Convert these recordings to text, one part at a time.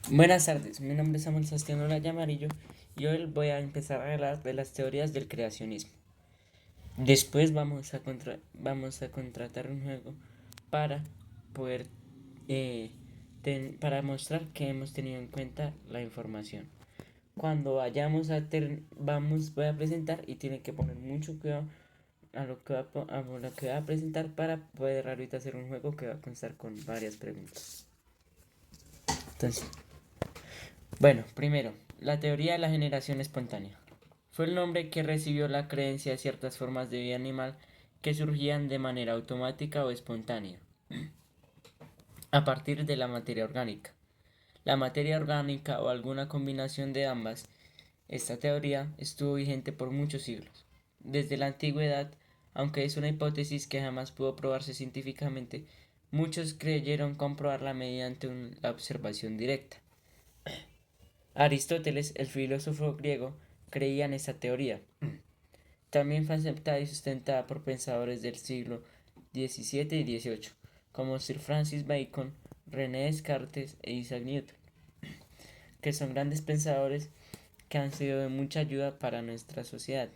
Buenas tardes, mi nombre es Samuel Sebastián Olaya Amarillo y hoy voy a empezar a hablar de las teorías del creacionismo. Después vamos a contratar un juego para poder para mostrar que hemos tenido en cuenta la información. Cuando vayamos voy a presentar y tiene que poner mucho cuidado a lo que va a presentar para poder ahorita hacer un juego que va a constar con varias preguntas. Entonces, bueno, primero, la teoría de la generación espontánea. Fue el nombre que recibió la creencia de ciertas formas de vida animal que surgían de manera automática o espontánea, a partir de la materia orgánica. La materia orgánica o alguna combinación de ambas, esta teoría estuvo vigente por muchos siglos. Desde la antigüedad, aunque es una hipótesis que jamás pudo probarse científicamente, muchos creyeron comprobarla mediante la observación directa. Aristóteles, el filósofo griego, creía en esta teoría. También fue aceptada y sustentada por pensadores del siglo XVII y XVIII, como Sir Francis Bacon, René Descartes e Isaac Newton, que son grandes pensadores que han sido de mucha ayuda para nuestra sociedad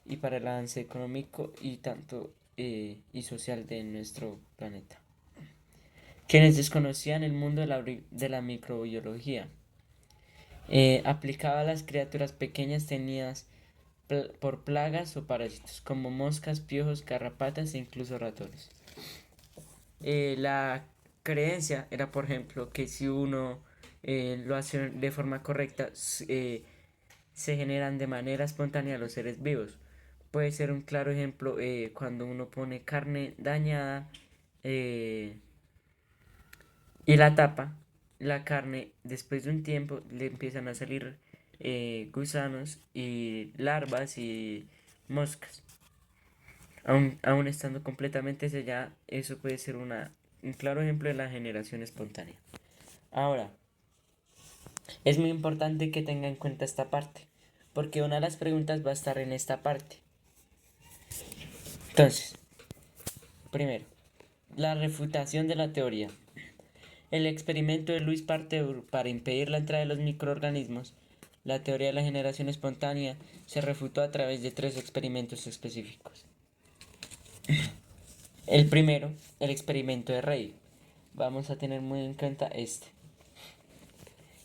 y para el avance económico y social de nuestro planeta. Quienes desconocían el mundo de la microbiología aplicaba a las criaturas pequeñas tenidas por plagas o parásitos, como moscas, piojos, garrapatas e incluso ratones. La creencia era, por ejemplo, que si uno lo hace de forma correcta, se generan de manera espontánea los seres vivos. Puede ser un claro ejemplo cuando uno pone carne dañada eh, y la tapa, la carne después de un tiempo le empiezan a salir gusanos y larvas y moscas. Aún estando completamente sellada, eso puede ser un claro ejemplo de la generación espontánea. Ahora, es muy importante que tenga en cuenta esta parte, porque una de las preguntas va a estar en esta parte. Entonces, primero, la refutación de la teoría. El experimento de Louis Pasteur para impedir la entrada de los microorganismos, la teoría de la generación espontánea, se refutó a través de tres experimentos específicos. El primero, el experimento de Rey. Vamos a tener muy en cuenta este.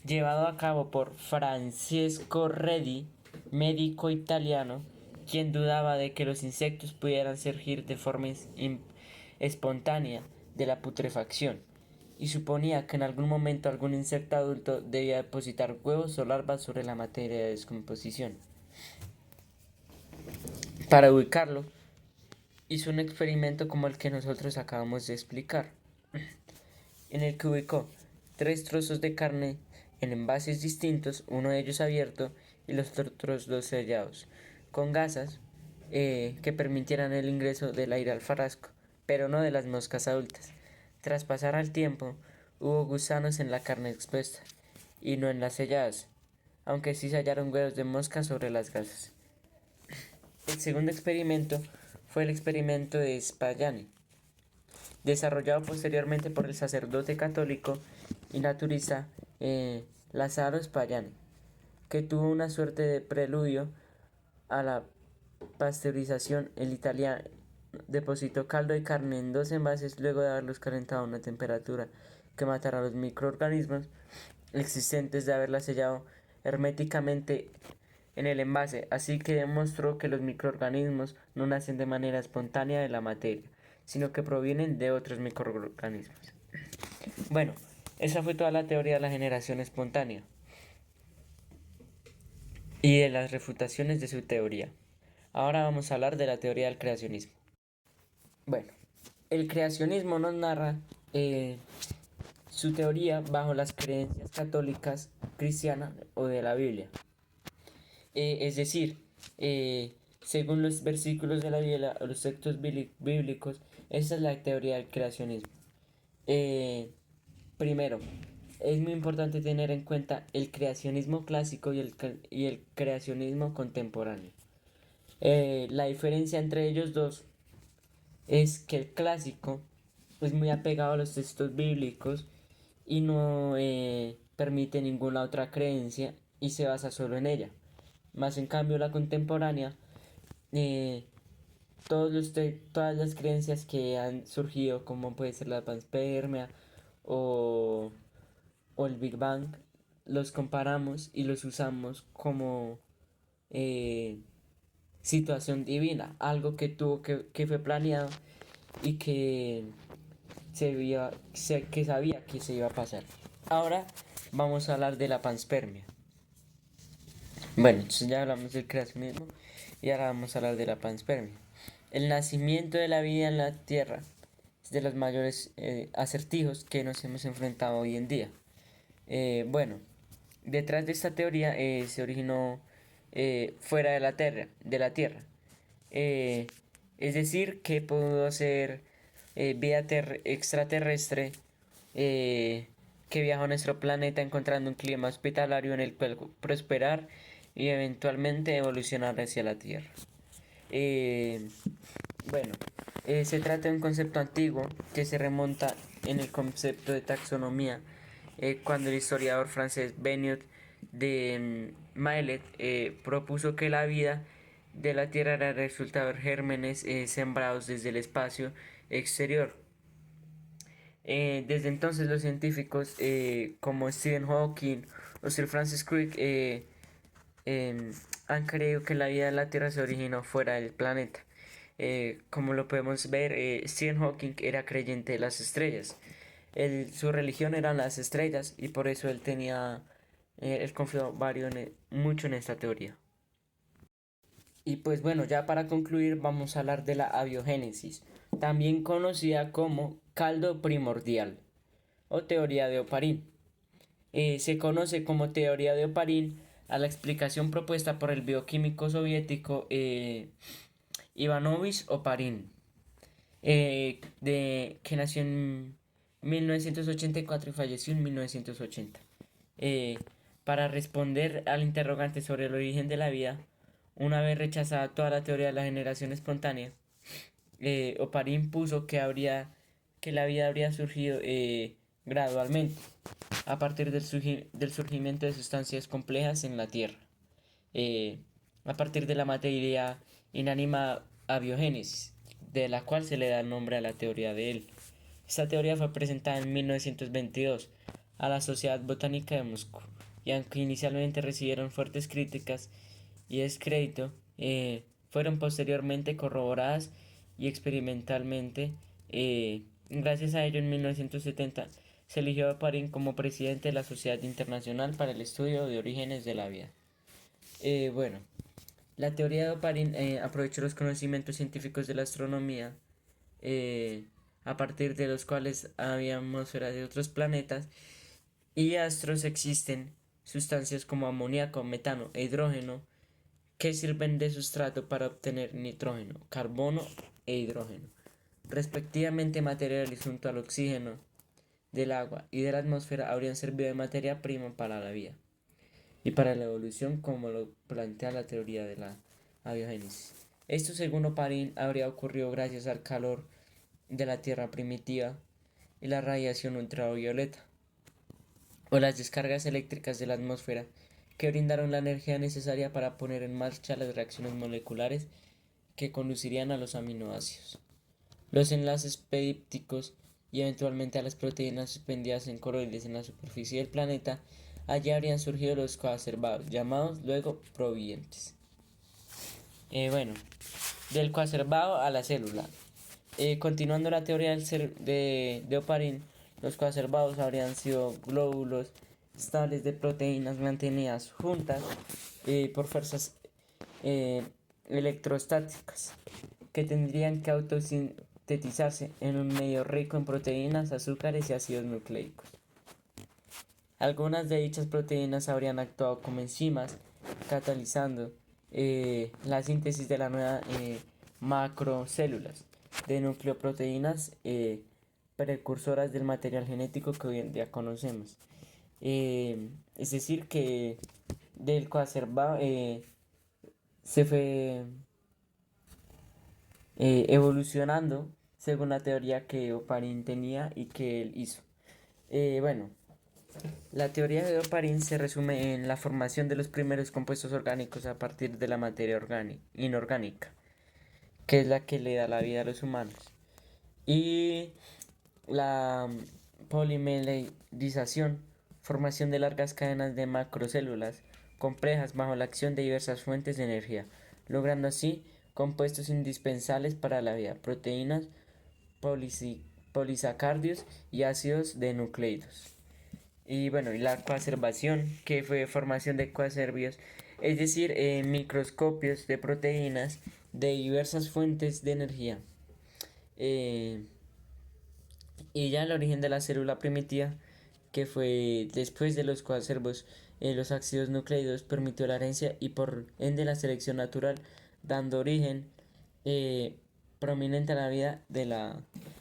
Llevado a cabo por Francesco Redi, médico italiano, quien dudaba de que los insectos pudieran surgir de forma espontánea de la putrefacción, y suponía que en algún momento algún insecto adulto debía depositar huevos o larvas sobre la materia de descomposición. Para ubicarlo, hizo un experimento como el que nosotros acabamos de explicar, en el que ubicó tres trozos de carne en envases distintos, uno de ellos abierto y los otros dos sellados, con gasas que permitieran el ingreso del aire al frasco, pero no de las moscas adultas. Tras pasar al tiempo, hubo gusanos en la carne expuesta y no en las selladas, aunque sí se hallaron huevos de mosca sobre las gasas. El segundo experimento fue el experimento de Spallani, desarrollado posteriormente por el sacerdote católico y naturista Lazzaro Spallani, que tuvo una suerte de preludio a la pasteurización. El italiano depositó caldo de carne en dos envases luego de haberlos calentado a una temperatura que matara a los microorganismos existentes de haberla sellado herméticamente en el envase, así que demostró que los microorganismos no nacen de manera espontánea de la materia, sino que provienen de otros microorganismos. Bueno, esa fue toda la teoría de la generación espontánea y de las refutaciones de su teoría. Ahora vamos a hablar de la teoría del creacionismo. Bueno, el creacionismo nos narra su teoría bajo las creencias católicas, cristianas o de la Biblia. Es decir, según los versículos de la Biblia o los textos bíblicos, esa es la teoría del creacionismo. Eh, Primero, es muy importante tener en cuenta el creacionismo clásico y el creacionismo contemporáneo. La diferencia entre ellos dos es que el clásico es muy apegado a los textos bíblicos y no permite ninguna otra creencia y se basa solo en ella. Más en cambio la contemporánea, eh, todas las creencias que han surgido, como puede ser la panspermia o, o el Big Bang, los comparamos y los usamos como eh, situación divina, algo que fue planeado y que sabía que se iba a pasar. Ahora vamos a hablar de la panspermia. Bueno, entonces ya hablamos del creacionismo y ahora vamos a hablar de la panspermia. El nacimiento de la vida en la Tierra es de los mayores acertijos que nos hemos enfrentado hoy en día. Bueno, detrás de esta teoría se originó fuera de la Tierra. Eh, es decir, que pudo ser vida extraterrestre que viajó a nuestro planeta encontrando un clima hospitalario en el cual prosperar y eventualmente evolucionar hacia la Tierra. Eh, bueno, se trata de un concepto antiguo que se remonta en el concepto de taxonomía, cuando el historiador francés Benoit de Maillet propuso que la vida de la Tierra era el resultado de gérmenes sembrados desde el espacio exterior. Desde entonces los científicos como Stephen Hawking o Sir Francis Crick han creído que la vida de la Tierra se originó fuera del planeta. Como lo podemos ver, Stephen Hawking era creyente de las estrellas. Su religión eran las estrellas y por eso él confió mucho en esta teoría. Y pues bueno, ya para concluir vamos a hablar de la abiogénesis, también conocida como caldo primordial o teoría de Oparín. Se conoce como teoría de Oparín a la explicación propuesta por el bioquímico soviético Ivanovich Oparín, que nació en 1984 y falleció en 1980. Eh, para responder al interrogante sobre el origen de la vida, una vez rechazada toda la teoría de la generación espontánea, Oparín puso que la vida habría surgido gradualmente a partir del surgimiento de sustancias complejas en la Tierra, eh, a partir de la materia inanimada abiogénesis, de la cual se le da el nombre a la teoría de él. Esta teoría fue presentada en 1922 a la Sociedad Botánica de Moscú, y aunque inicialmente recibieron fuertes críticas y descrédito, fueron posteriormente corroboradas y experimentalmente. Gracias a ello, en 1970 se eligió a Oparín como presidente de la Sociedad Internacional para el Estudio de Orígenes de la Vida. Bueno, la teoría de Oparín aprovechó los conocimientos científicos de la astronomía, eh, a partir de los cuales había atmósferas de otros planetas y astros. Existen sustancias como amoníaco, metano e hidrógeno que sirven de sustrato para obtener nitrógeno, carbono e hidrógeno, respectivamente. Materiales junto al oxígeno del agua y de la atmósfera habrían servido de materia prima para la vida y para la evolución, como lo plantea la teoría de la abiogénesis. Esto, según Oparín, habría ocurrido gracias al calor de la Tierra primitiva y la radiación ultravioleta, o las descargas eléctricas de la atmósfera, que brindaron la energía necesaria para poner en marcha las reacciones moleculares que conducirían a los aminoácidos, los enlaces peptídicos y eventualmente a las proteínas suspendidas en coroides en la superficie del planeta. Allí habrían surgido los coacervados, llamados luego probientes. Bueno, del coacervado a la célula. Continuando la teoría de Oparín, los coacervados habrían sido glóbulos estables de proteínas mantenidas juntas por fuerzas eh, electrostáticas, que tendrían que autosintetizarse en un medio rico en proteínas, azúcares y ácidos nucleicos. Algunas de dichas proteínas habrían actuado como enzimas, catalizando la síntesis de la nueva macrocélulas de nucleoproteínas precursoras del material genético que hoy en día conocemos. Es decir, que del coacervado se fue evolucionando según la teoría que Oparín tenía y que él hizo. Bueno, La teoría de Oparin se resume en la formación de los primeros compuestos orgánicos a partir de la materia inorgánica, que es la que le da la vida a los humanos. Y la polimerización, formación de largas cadenas de macrocélulas complejas bajo la acción de diversas fuentes de energía, logrando así compuestos indispensables para la vida, proteínas, polisacardios y ácidos de nucleidos. Y bueno, y la coacervación, que fue formación de coacervios, es decir, microscopios de proteínas de diversas fuentes de energía. Eh, y ya el origen de la célula primitiva, que fue después de los coacervos, los ácidos nucleidos permitió la herencia y por ende la selección natural, dando origen eh, prominente a la vida de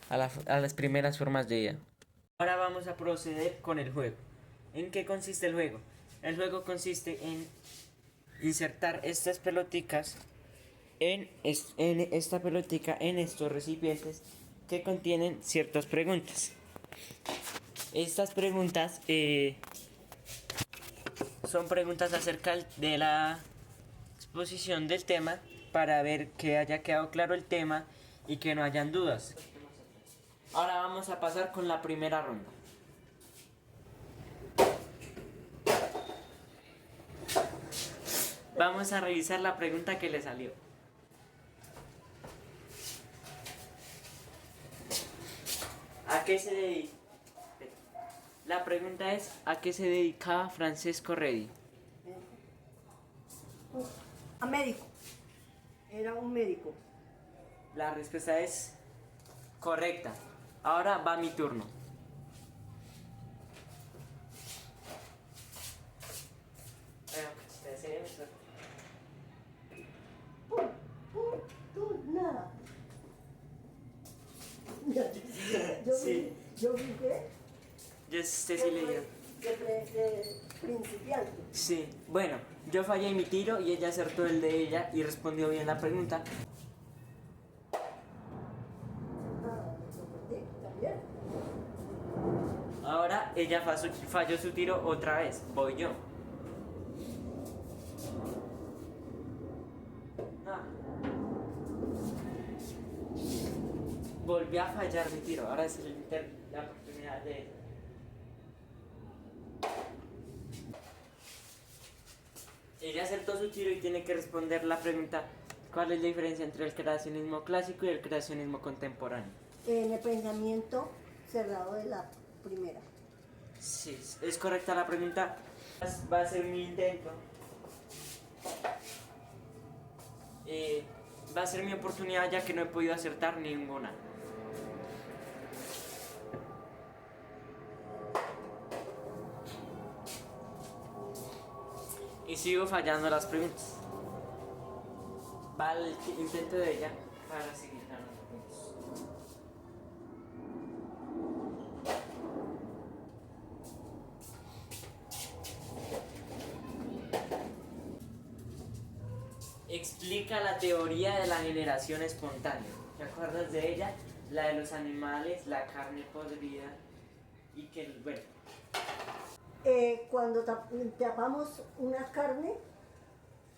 a las primeras formas de vida. Ahora vamos a proceder con el juego. ¿En qué consiste el juego? El juego consiste en insertar estas peloticas en esta pelotica en estos recipientes que contienen ciertas preguntas. Estas preguntas son preguntas acerca de la exposición del tema para ver que haya quedado claro el tema y que no hayan dudas. Ahora vamos a pasar con la primera ronda. Vamos a revisar la pregunta que le salió. ¿A qué se dedica? La pregunta es, ¿a qué se dedicaba Francesco Redi? A médico. Era un médico. La respuesta es correcta. Ahora va mi turno. Nada. Sí. Yo vi que Usted sí le dio. de principiante. Sí. Bueno, yo fallé mi tiro y ella acertó el de ella y respondió bien la pregunta. Sí, también. Ahora ella falló su tiro otra vez. Voy yo. Ah. Volví a fallar mi tiro. Ahora es la oportunidad de ella. Ella acertó su tiro y tiene que responder la pregunta: ¿cuál es la diferencia entre el creacionismo clásico y el creacionismo contemporáneo? En el pensamiento cerrado de la primera. Sí, es correcta la pregunta. Va a ser mi intento. Va a ser mi oportunidad ya que no he podido acertar ninguna. Y sigo fallando las preguntas. Va el intento de ella para seguir ganando puntos. Explica la teoría de la generación espontánea. ¿Te acuerdas de ella? La de los animales, la carne podrida y que, bueno. Cuando tapamos una carne,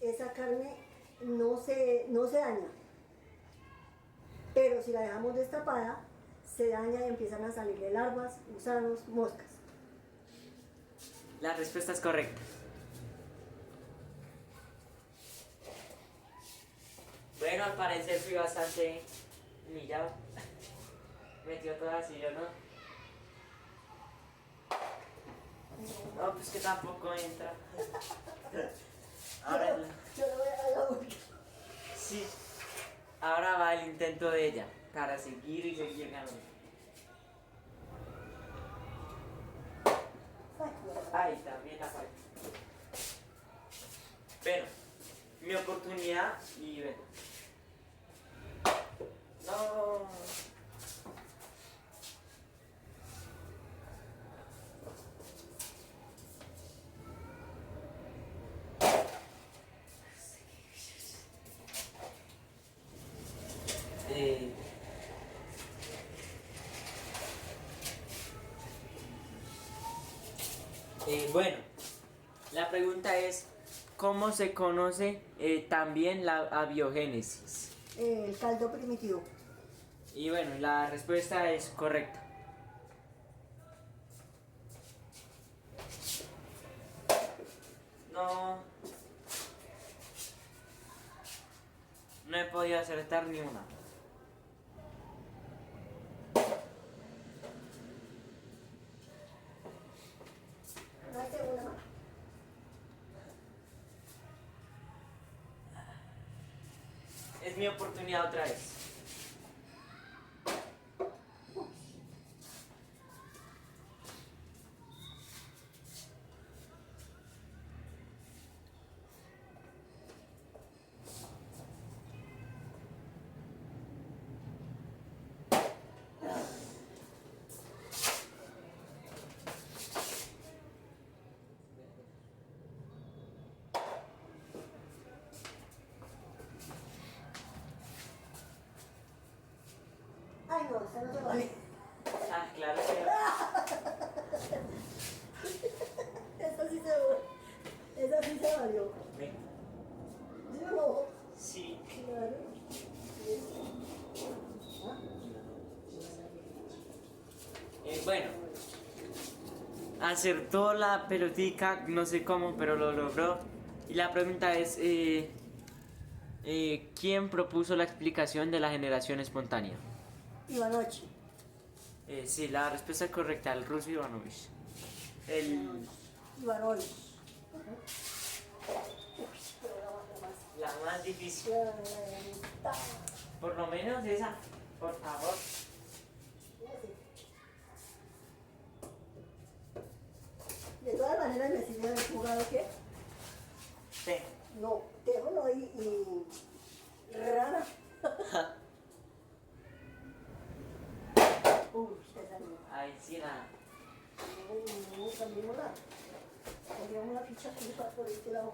esa carne no se daña. Pero si la dejamos destapada, se daña y empiezan a salirle larvas, gusanos, moscas. La respuesta es correcta. Bueno, al parecer fui bastante humillado. Metió todas y yo no. No, pues que tampoco entra. Ahora Yo le voy a dar la vuelta. sí. Ahora va el intento de ella para seguir y seguir ganando. Ay, también la falta. Pero, mi oportunidad y ven. No. Eh, La pregunta es, ¿cómo se conoce también la abiogénesis? El caldo primitivo. Y bueno, la respuesta es correcta. No, no he podido acertar ni una. No hay segunda más. Es mi oportunidad otra vez. Ay, no, esa no se vale. Ah, claro que Esa sí se valió. Ven. ¿Sí o no? Sí. Claro. ¿Ah? Bueno, acertó la pelotica, no sé cómo, pero lo logró. Y la pregunta es, ¿quién propuso la explicación de la generación espontánea? Ivanovich. Sí, la respuesta es correcta, el ruso Ivanovich. Ivanovich. La más difícil. Por lo menos esa, por favor. De todas maneras me sirve haber jugado ¿qué? Sí. No, tejo no y rana. Uy, se salió. Ahí sí nada. Cambiémosla. Cambiamos la ficha por este lado.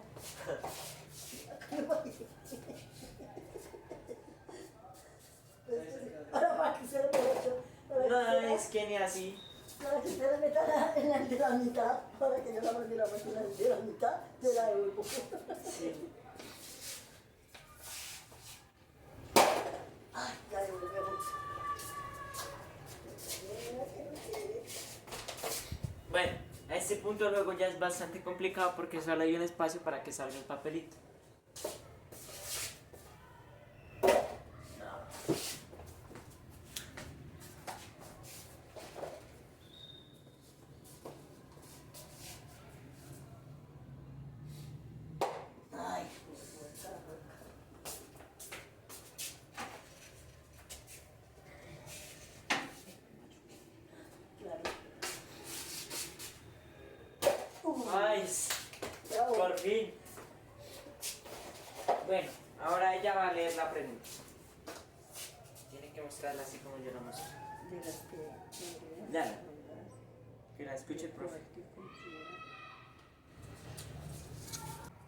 Ahora para que se lo derecho. No, es que ni así. Para que se la meta en la de la mitad. Para que yo la mande la máquina de la mitad de la Evo. Sí. Ay, ya devolvemos. Bueno, a este punto luego ya es bastante complicado porque solo hay un espacio para que salga el papelito. Ay, Ay, bravo. por fin. Bueno, ahora ella va a leer la pregunta. Tiene que mostrarla así como yo la muestro. De las que Dale. Que la escuche el profe.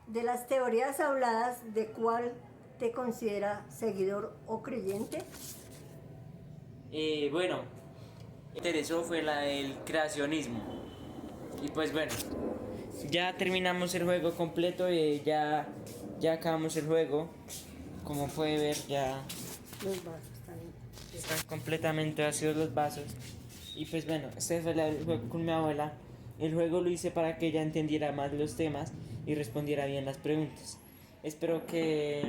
De las teorías habladas, ¿de cuál te considera seguidor o creyente? Bueno, me interesó fue la del creacionismo. Y pues bueno, ya terminamos el juego completo y ya acabamos el juego. Como puede ver, ya Los vasos también. están completamente vacíos los vasos. Y pues bueno, este fue el juego con mi abuela. El juego lo hice para que ella entendiera más los temas y respondiera bien las preguntas. Espero que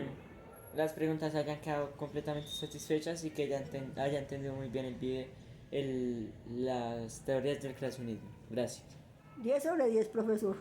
las preguntas hayan quedado completamente satisfechas y que ella haya entendido muy bien las teorías del creacionismo. Gracias. 10 sobre 10, profesor.